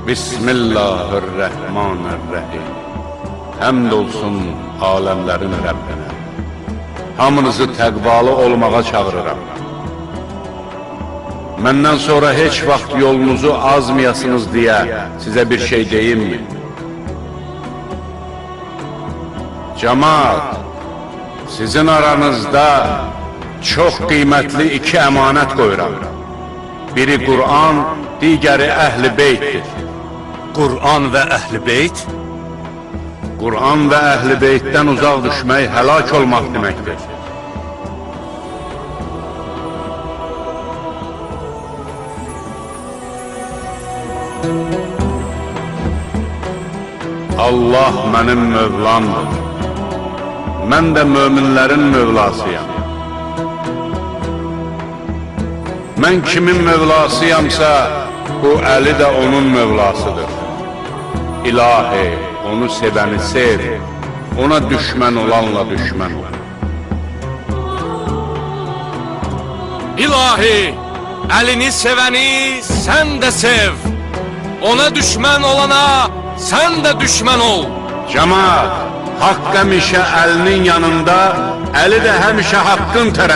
Bismillahirrahmanirrahim. Həmd olsun aləmlərin Rəbbinə. Hamınızı təqvalı olmağa çağırıram. Məndən sonra heç vaxt yolunuzu azmayasınız deyə sizə bir şey deyimmi? Cəmaat, sizin aranızda çox qiymətli iki əmanət qoyuram. Biri Qur'an, digəri Əhl-i Beytdir. Qur'an və Əhl-i Beyt? Qur'an və Əhl-i Beytdən uzaq düşmək həlak olmaq deməkdir. Allah mənim Mövlamdır. Mən də möminlərin Mövlasıyam. Mən kimin Mövlasıyamsa, bu Əli də onun Mövlasıdır. İlahi, onu sevəni sev, ona düşmən olanla düşmən ol. İlahi, Əlini sevəni sən də sev, ona düşmən olana sən də düşmən ol. Cəmaat, haqq həmişə Əlinin yanında, Əli də həmişə haqqın tərəfində.